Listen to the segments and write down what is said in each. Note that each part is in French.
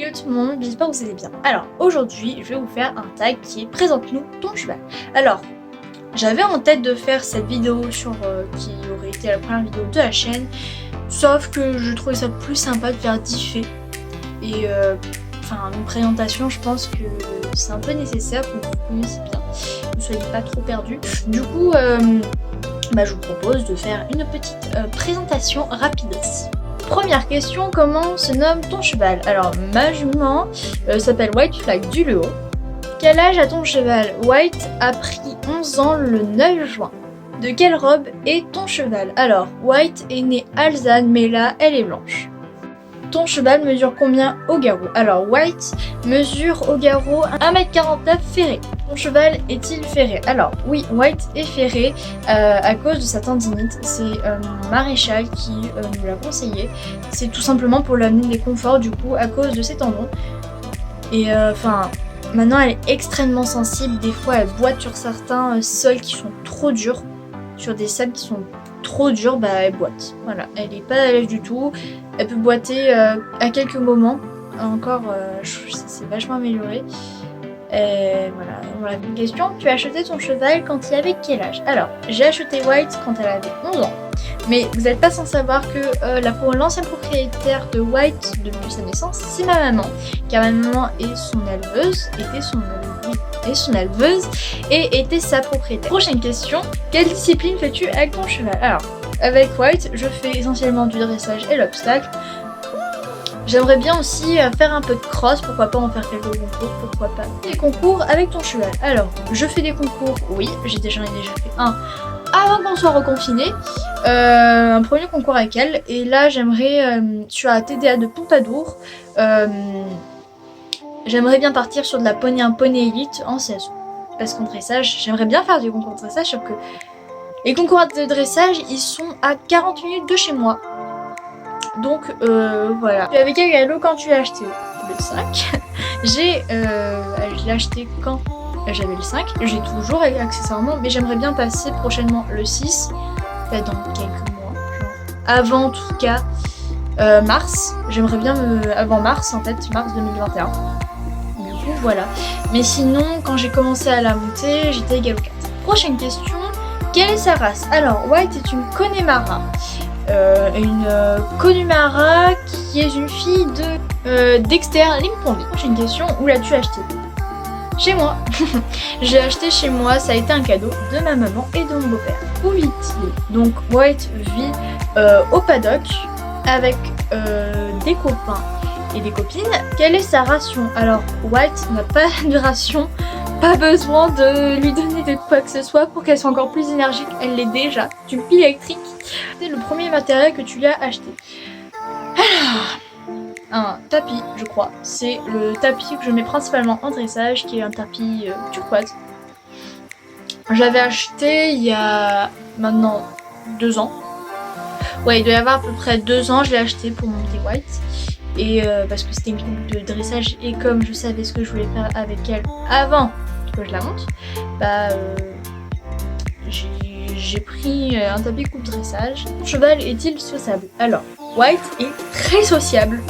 Yo tout le monde, j'espère que vous allez bien. Alors aujourd'hui, je vais vous faire un tag qui est présente-nous ton cheval. Alors, j'avais en tête de faire cette vidéo sur qui aurait été la première vidéo de la chaîne, sauf que je trouvais ça plus sympa de faire diffé. Et enfin, une présentation, je pense que c'est un peu nécessaire pour que vous connaissiez bien, que vous ne soyez pas trop perdus. Du coup, je vous propose de faire une petite présentation rapide. Première question, comment se nomme ton cheval? Alors, ma jument s'appelle White Flag du Le Haut. Quel âge a ton cheval? White a pris 11 ans le 9 juin. De quelle robe est ton cheval? Alors, White est née alezane, mais là, elle est blanche. Ton cheval mesure combien au garrot? Alors, White mesure au garrot 1m49 ferré. Ton cheval est-il ferré? Alors, oui, White est ferré à cause de sa tendinite. C'est mon maréchal qui nous l'a conseillé. C'est tout simplement pour lui amener des conforts, du coup, à cause de ses tendons. Et maintenant, elle est extrêmement sensible. Des fois, elle boite sur certains sols qui sont trop durs. Sur des sables qui sont trop durs, elle boite. Voilà, elle n'est pas à l'aise du tout. Elle peut boiter à quelques moments. Encore, c'est vachement amélioré. Et voilà, une question. Tu as acheté ton cheval quand il avait quel âge? Alors, j'ai acheté White quand elle avait 11 ans. Mais vous n'êtes pas sans savoir que l'ancienne propriétaire de White depuis sa naissance, c'est ma maman. Car ma maman est son éleveuse, et était sa propriétaire. Prochaine question. Quelle discipline fais-tu avec ton cheval? Alors, avec White, je fais essentiellement du dressage et l'obstacle. J'aimerais bien aussi faire un peu de cross, pourquoi pas en faire quelques concours, pourquoi pas. Des concours avec ton cheval. Alors, je fais des concours, oui, j'en ai déjà fait un avant qu'on soit reconfiné. Un premier concours avec elle, et là j'aimerais, sur la TDA de Pompadour, j'aimerais bien partir sur de la poney élite en CSO. Parce qu'en dressage, j'aimerais bien faire du concours de dressage, sauf que les concours de dressage, ils sont à 40 minutes de chez moi. Donc voilà. Tu avais quel galop quand tu l'as acheté? Le 5. Je l'ai acheté quand j'avais le 5. J'ai toujours accessoirement, mais j'aimerais bien passer prochainement le 6. Peut-être dans quelques mois. Avant en tout cas mars. J'aimerais bien avant mars en fait, mars 2021. Du coup voilà. Mais sinon, quand j'ai commencé à la monter, j'étais galop 4. Prochaine question. Quelle est sa race? Alors, White est une Connemara. Une Connemara qui est une fille de Dexter Limpombi. J'ai une question, où l'as-tu acheté? Chez moi. J'ai acheté chez moi, ça a été un cadeau de ma maman et de mon beau-père. Où vit-il? Donc White vit au paddock avec des copains et des copines. Quelle est sa ration? Alors White n'a pas de ration. Pas besoin de lui donner de quoi que ce soit pour qu'elle soit encore plus énergique, elle l'est déjà. Du pile électrique. C'est le premier matériel que tu lui as acheté. Alors, un tapis, je crois. C'est le tapis que je mets principalement en dressage, qui est un tapis turquoise. J'avais acheté il y a maintenant 2 ans. Ouais, il doit y avoir à peu près 2 ans, je l'ai acheté pour monter White. Et parce que c'était une technique de dressage et comme je savais ce que je voulais faire avec elle avant que je la monte, j'ai pris un tapis coupe dressage. Mon cheval est-il sociable? Alors, White est très sociable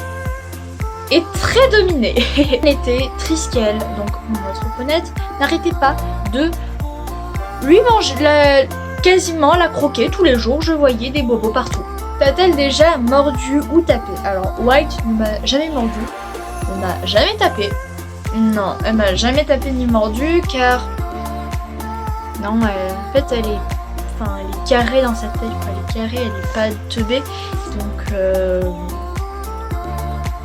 et très dominé. Elle était Triskel, donc notre ponette, n'arrêtait pas de lui manger, quasiment la croquer tous les jours. Je voyais des bobos partout. T'a-t-elle déjà mordu ou tapé? Alors, White ne m'a jamais mordu, ne m'a jamais tapé. Non, elle m'a jamais tapé ni mordu car... Non, en fait, elle est carrée dans sa tête. Elle est carrée, elle n'est pas teubée. Donc, elle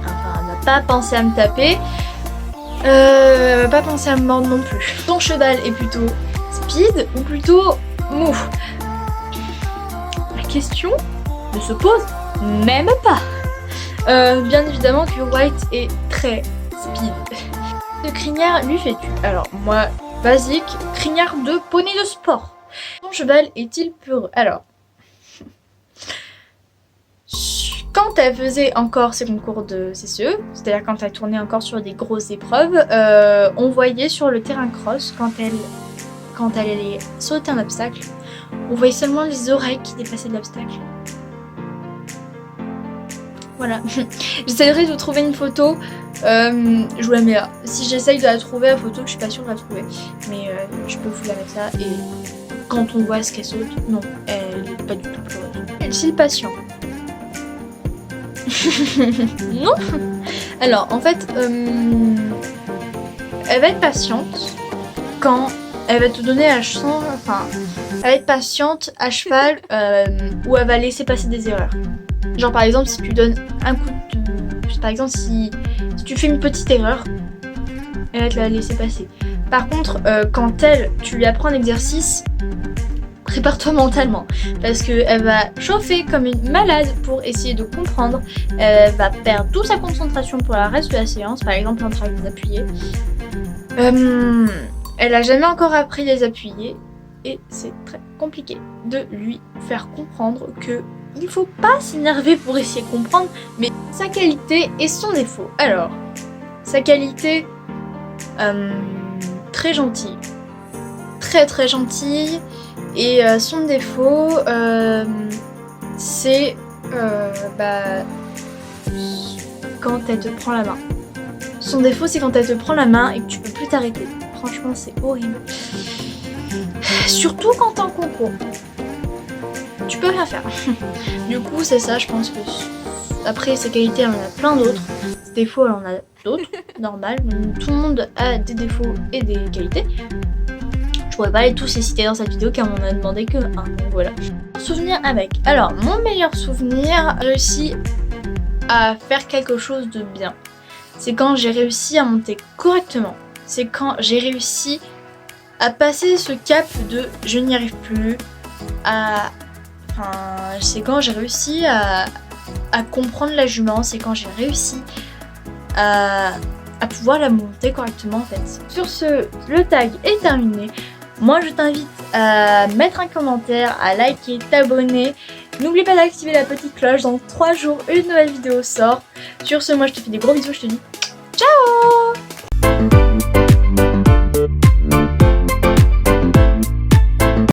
n'a pas pensé à me taper. Elle n'a pas pensé à me mordre non plus. Ton cheval est plutôt speed ou plutôt mou? La question ne se pose même pas. Bien évidemment que White est très speed. De crinière lui fais-tu? Alors moi, basique, crinière de poney de sport. Ton cheval est-il peureux? Alors, quand elle faisait encore ses concours de CCE, c'est-à-dire quand elle tournait encore sur des grosses épreuves, on voyait sur le terrain cross, quand elle allait sauter un obstacle, on voyait seulement les oreilles qui dépassaient de l'obstacle. Voilà. J'essaierai de trouver une photo. Je vous la mets là. Si j'essaye de la trouver, la photo, je suis pas sûre de la trouver. Mais je peux vous la mettre là. Et quand on voit ce qu'elle saute, non, elle est pas du tout pleureuse. Elle est patient. Non. Alors, en fait, elle va être patiente quand elle va te donner elle va être patiente à cheval où elle va laisser passer des erreurs. Genre par exemple, si tu donnes un coup de... Par exemple, si tu fais une petite erreur, elle va te la laisser passer. Par contre, quand tu lui apprends un exercice, prépare-toi mentalement. Parce qu'elle va chauffer comme une malade pour essayer de comprendre. Elle va perdre toute sa concentration pour le reste de la séance. Par exemple, en train de les appuyer. Elle a jamais encore appris les appuyés. Et c'est très compliqué de lui faire comprendre que il faut pas s'énerver pour essayer de comprendre, mais sa qualité et son défaut. Alors, sa qualité, très gentille. Très très gentille. Et son défaut, c'est quand elle te prend la main. Son défaut, c'est quand elle te prend la main et que tu peux plus t'arrêter. Franchement, c'est horrible. Surtout quand t'es en concours. Tu peux rien faire. Du coup, c'est ça, je pense que... Après, ses qualités, elle en a plein d'autres. Ses défauts, elle en a d'autres. Normal. Tout le monde a des défauts et des qualités. Je pourrais pas les tous les citer dans cette vidéo car on m'en a demandé que un. Donc voilà. Souvenir avec. Alors, mon meilleur souvenir, j'ai réussi à faire quelque chose de bien. C'est quand j'ai réussi à monter correctement. C'est quand j'ai réussi à passer ce cap de je n'y arrive plus, c'est quand j'ai réussi à comprendre la jument, c'est quand j'ai réussi à pouvoir la monter correctement en fait. Sur ce, le tag est terminé. Moi je t'invite à mettre un commentaire, à liker, t'abonner. N'oublie pas d'activer la petite cloche, dans 3 jours une nouvelle vidéo sort. Sur ce, moi je te fais des gros bisous, je te dis ciao.